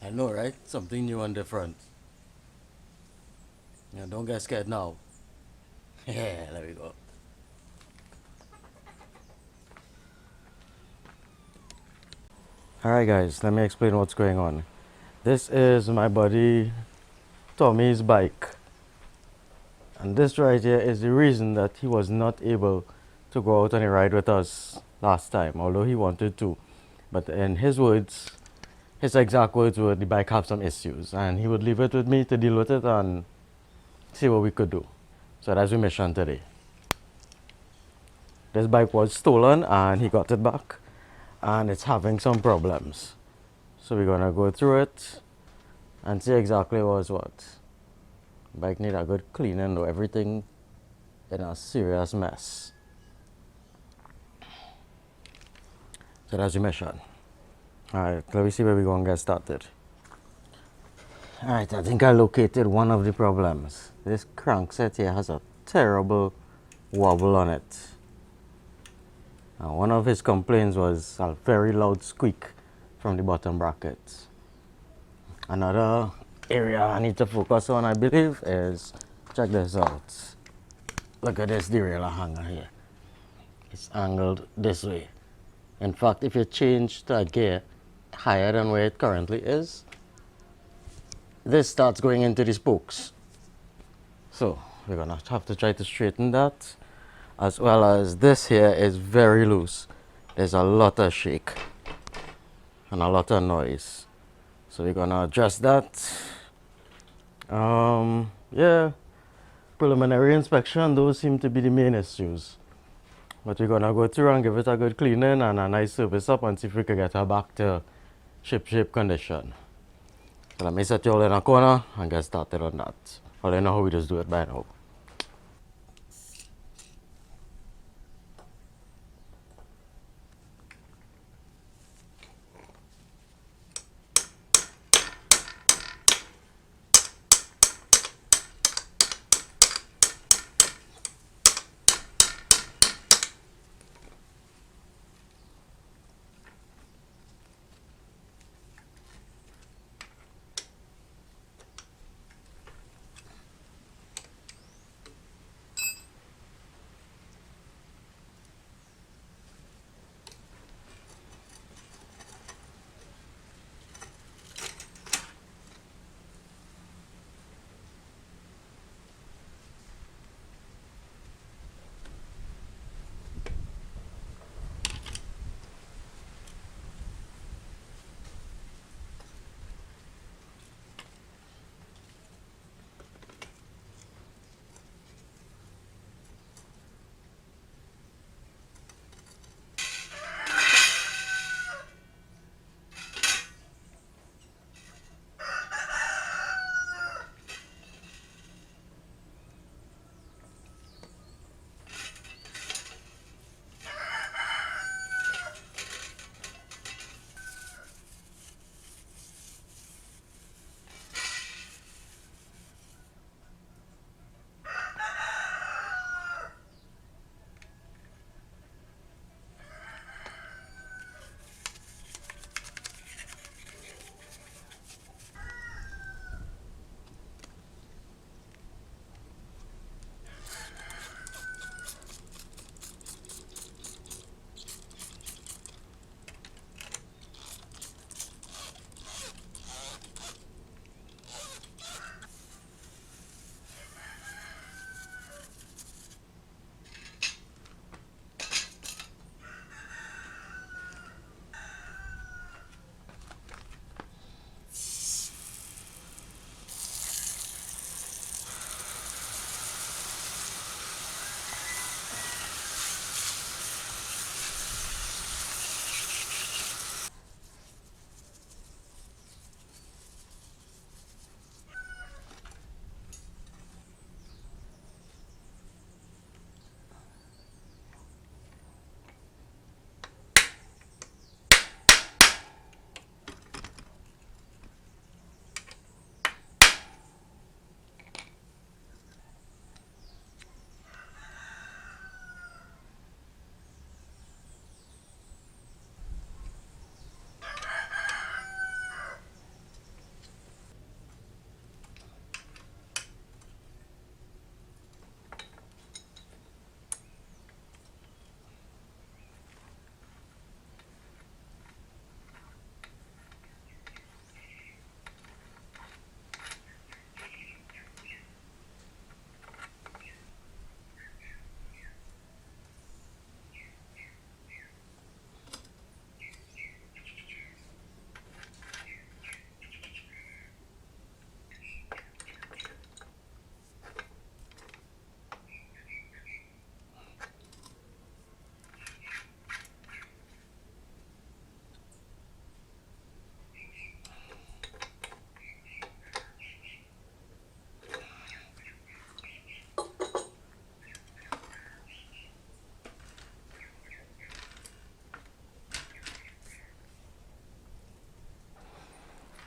I know, right? Something new and different. Yeah, don't get scared now. Yeah, there we go. Alright, guys, let me explain what's going on. This is my buddy Tommy's bike. And this right here is the reason that he was not able to go out on a ride with us last time, although he wanted to. But in his words, his exact words were the bike have some issues, and he would leave it with me to deal with it and see what we could do. So that's our mission today. This bike was stolen and he got it back, and it's having some problems. So we're gonna go through it and see exactly what's what. Bike need a good cleaning though, everything in a serious mess. So that's your mission. Alright, let me see where we're gonna get started. Alright, I think I located one of the problems. This crankset here has a terrible wobble on it. One of his complaints was a very loud squeak from the bottom bracket. Another area I need to focus on, I believe, is check this out. Look at this derailleur hanger here. It's angled this way. In fact, if you change to a gear higher than where it currently is, this starts going into the spokes. So we're gonna have to try to straighten that, as well as this here is very loose. There's a lot of shake and a lot of noise. So we're gonna adjust that. Yeah, preliminary inspection, those seem to be the main issues. But we're gonna go through and give it a good cleaning and a nice service up and see if we can get her back to ship condition. So let me set you all in a corner and get started on that. Well, you know how we just do it by now.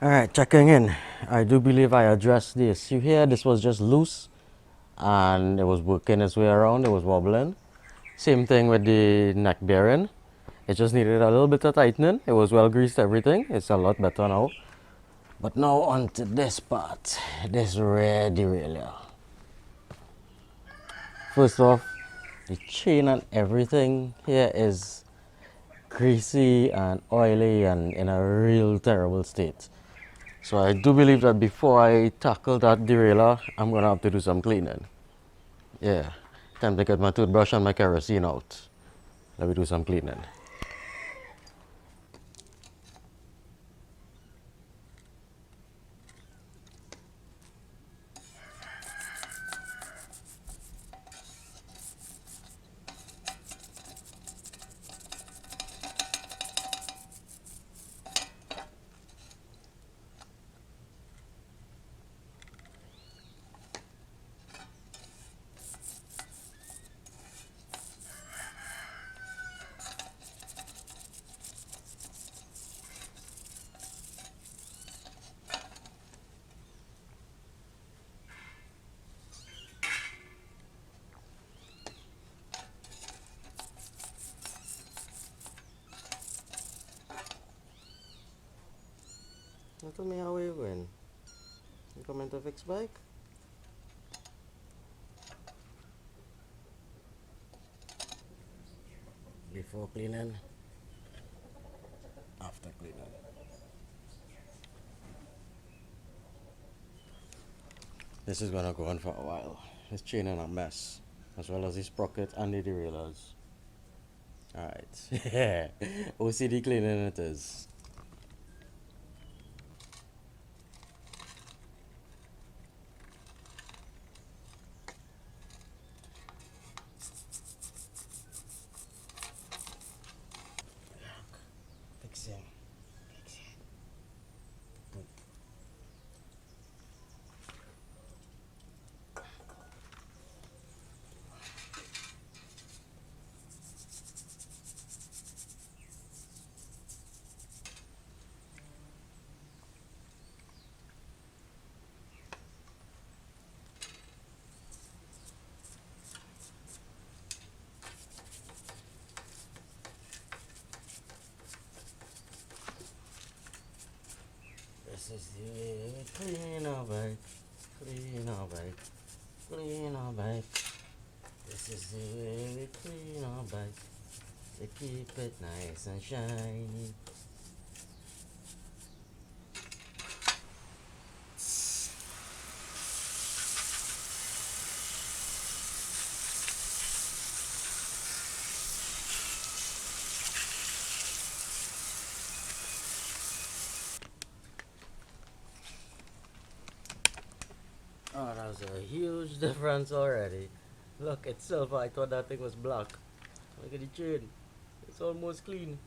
Alright, checking in. I do believe I addressed the issue here. This was just loose and it was working its way around, it was wobbling. Same thing with the neck bearing. It just needed a little bit of tightening. It was well greased, everything. It's a lot better now. But now on to this part, this rear derailleur. First off, the chain and everything here is greasy and oily and in a real terrible state. So I do believe that before I tackle that derailleur, I'm gonna have to do some cleaning. Yeah, time to get my toothbrush and my kerosene out. Let me do some cleaning. Tell me how you going. You coming to fix bike? Before cleaning, after cleaning. This is gonna go on for a while. This chain in a mess, as well as the sprocket and the derailleurs. Alright. OCD cleaning it is. Fixing. This is the way we clean our bike, clean our bike, clean our bike. This is the way we clean our bike, to keep it nice and shiny. Oh, that was a huge difference already. Look, it's silver. I thought that thing was black. Look at the chain. It's almost clean.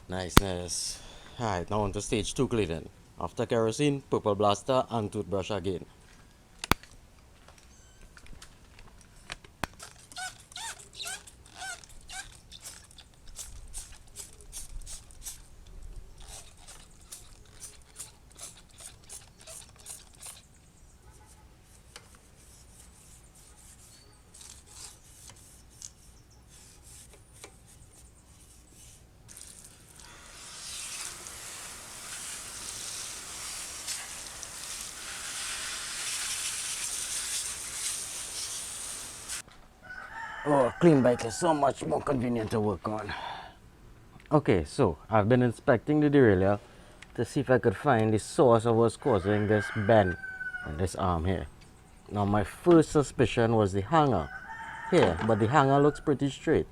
Niceness. Alright, now on to stage 2 cleaning. After kerosene, purple blaster, and toothbrush again. Oh, a clean bike is so much more convenient to work on. Okay, so I've been inspecting the derailleur to see if I could find the source of what's causing this bend on this arm here. Now my first suspicion was the hanger here, but the hanger looks pretty straight.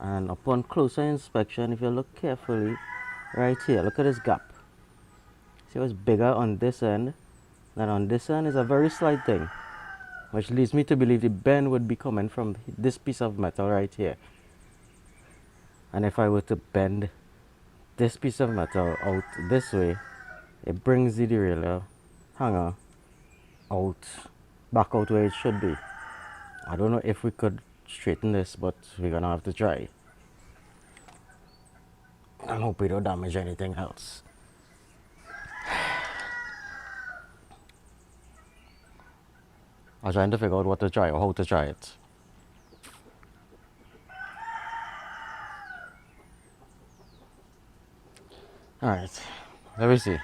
And upon closer inspection, if you look carefully, right here, look at this gap. See how it's bigger on this end than on this end? Is a very slight thing, which leads me to believe the bend would be coming from this piece of metal right here. And if I were to bend this piece of metal out this way, it brings the derailleur hanger out, back out where it should be. I don't know if we could straighten this, but we're gonna have to try. and hope we don't damage anything else. I'm trying to figure out what to try or how to try it. Alright, let me see.